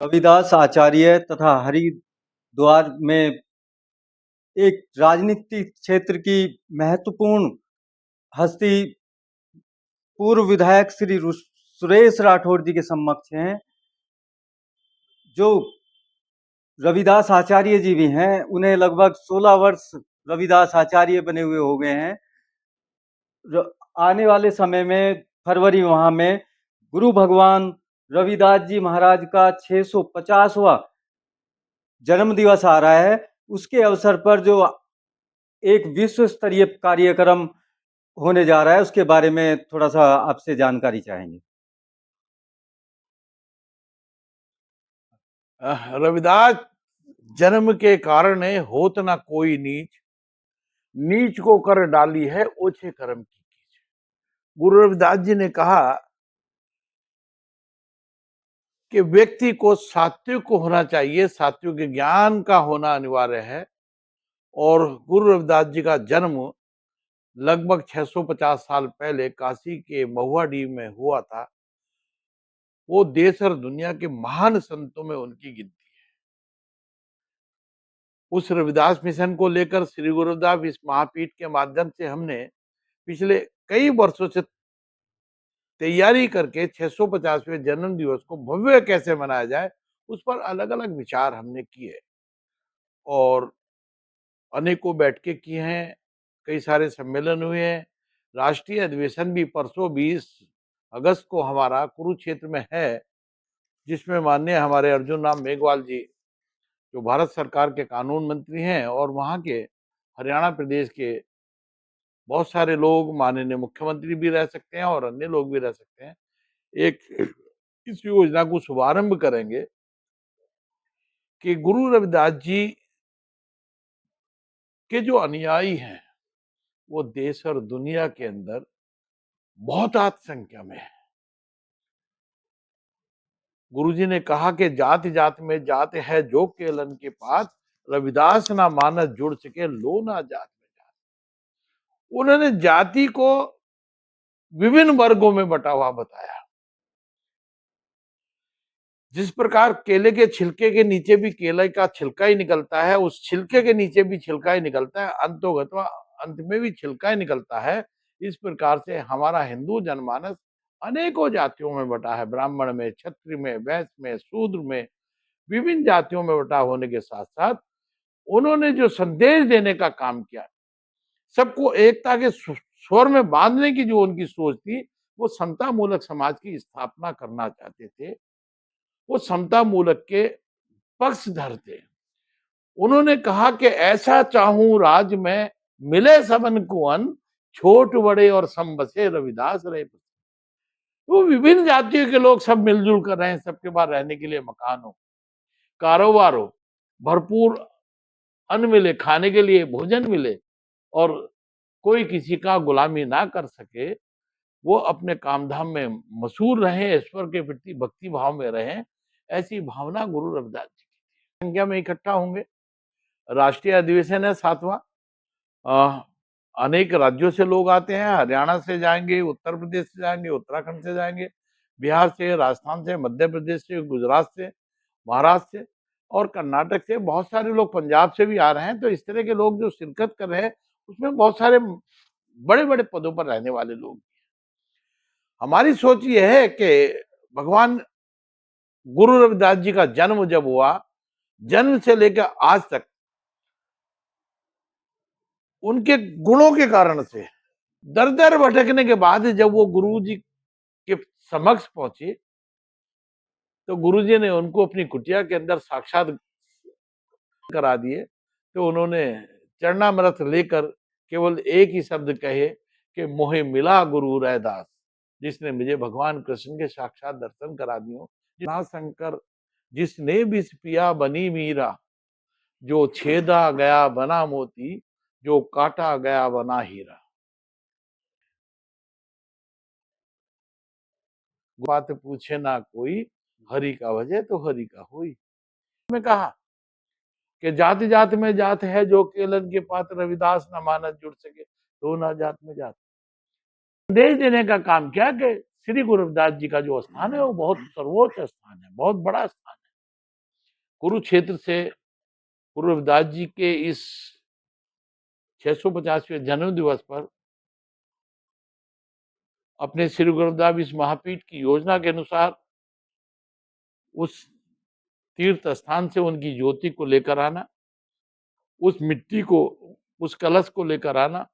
रविदास आचार्य तथा हरिद्वार में एक राजनीतिक क्षेत्र की महत्वपूर्ण हस्ती पूर्व विधायक श्री सुरेश राठौर जी के समक्ष हैं, जो रविदास आचार्य जी भी हैं। उन्हें लगभग 16 वर्ष रविदास आचार्य बने हुए हो गए हैं। आने वाले समय में फरवरी माह में गुरु भगवान रविदास जी महाराज का 650वां जन्म दिवस आ रहा है। उसके अवसर पर जो एक विश्व स्तरीय कार्यक्रम होने जा रहा है, उसके बारे में थोड़ा सा आपसे जानकारी चाहेंगे। रविदास जन्म के कारण होत ना कोई नीच, नीच को कर डाली है ओछे कर्म की कीच। गुरु रविदास जी ने कहा कि व्यक्ति को सात्विक होना चाहिए, सात्विक ज्ञान का होना अनिवार्य है। और गुरु रविदास जी का जन्म लगभग 650 साल पहले काशी के महुआडीह में हुआ था। वो देश और दुनिया के महान संतों में उनकी गिनती है। उस रविदास मिशन को लेकर श्री गुरु रविदास इस महापीठ के माध्यम से हमने पिछले कई वर्षों से तैयारी करके 650वें जन्म दिवस को भव्य कैसे मनाया जाए, उस पर अलग अलग विचार हमने किए और अनेकों बैठकें की हैं, कई सारे सम्मेलन हुए हैं। राष्ट्रीय अधिवेशन भी परसों 20 अगस्त को हमारा कुरुक्षेत्र में है, जिसमें माननीय हमारे अर्जुन राम मेघवाल जी, जो भारत सरकार के कानून मंत्री हैं, और वहाँ के हरियाणा प्रदेश के बहुत सारे लोग, माननीय मुख्यमंत्री भी रह सकते हैं और अन्य लोग भी रह सकते हैं, एक इस योजना को शुभारंभ करेंगे कि गुरु रविदास जी के जो अनुयायी हैं वो देश और दुनिया के अंदर बहुत संख्या में है। गुरुजी ने कहा कि जाति जात में जात है जो केलन के पास, रविदास ना मानस जुड़ सके लो ना जात में जात। उन्होंने जाति को विभिन्न वर्गों में बटा हुआ बताया। जिस प्रकार केले के छिलके के नीचे भी केले का छिलका ही निकलता है, उस छिलके के नीचे भी छिलका ही निकलता है, अंतोगत्वा अंत में भी छिलका ही निकलता है। इस प्रकार से हमारा हिंदू जनमानस अनेकों जातियों में बटा है, ब्राह्मण में, क्षत्रिय में, वैश्य में, शूद्र में, विभिन्न जातियों में बटा होने के साथ साथ उन्होंने जो संदेश देने का काम किया, सबको एकता के स्वर में बांधने की जो उनकी सोच थी, वो समता मूलक समाज की स्थापना करना चाहते थे। वो समता मूलक के पक्षधर थे। उन्होंने कहा कि ऐसा चाहूं राज में मिले सबन को अन, छोट बड़े और सम बसे रविदास रहे। वो विभिन्न जातियों के लोग सब मिलजुल कर रहे हैं, सबके पास रहने के लिए मकान हो, कारोबार हो, भरपूर अन्न मिले, खाने के लिए भोजन मिले, और कोई किसी का गुलामी ना कर सके, वो अपने काम धाम में मशहूर रहे, ईश्वर के प्रति भक्ति भाव में रहे। ऐसी भावना गुरु रविदास जी की संख्या में इकट्ठा होंगे। राष्ट्रीय अधिवेशन है 7वां। अनेक राज्यों से लोग आते हैं, हरियाणा से जाएंगे, उत्तर प्रदेश से जाएंगे, उत्तराखंड से जाएंगे, बिहार से, राजस्थान से, मध्य प्रदेश से, गुजरात से, महाराष्ट्र से और कर्नाटक से, बहुत सारे लोग पंजाब से भी आ रहे हैं। तो इस तरह के लोग जो शिरकत कर रहे हैं, उसमें बहुत सारे बड़े बड़े पदों पर रहने वाले लोग। हमारी सोच ये है कि भगवान गुरु रविदास जी का जन्म जब हुआ, जन्म से लेकर आज तक उनके गुणों के कारण से दर दर भटकने के बाद जब वो गुरु जी के समक्ष पहुंचे, तो गुरु जी ने उनको अपनी कुटिया के अंदर साक्षात करा दिए। तो उन्होंने चरणामृत लेकर केवल एक ही शब्द कहे कि मोहे मिला गुरु रैदास, जिसने मुझे भगवान कृष्ण के साक्षात दर्शन करा दियो। ना शंकर जिसने विष पिया बनी मीरा, जो छेदा गया बना मोती, जो काटा गया बना हीरा। बात पूछे ना कोई, हरि का वजह तो हरि का होई। मैं कहा कि जाति जात में जात है जो केलन के पात्र, रविदास न मानस जुड़ सके तो ना जात में जात। संदेश देने का काम किया कि श्री गुरु रविदास जी का जो स्थान है वो बहुत सर्वोच्च स्थान है, बहुत बड़ा स्थान है। कुरुक्षेत्र से पूज्य रविदास जी के इस 650वें जन्म दिवस पर अपने श्री गुरुदास इस महापीठ की योजना के अनुसार उस तीर्थ स्थान से उनकी ज्योति को लेकर आना, उस मिट्टी को, उस कलश को लेकर आना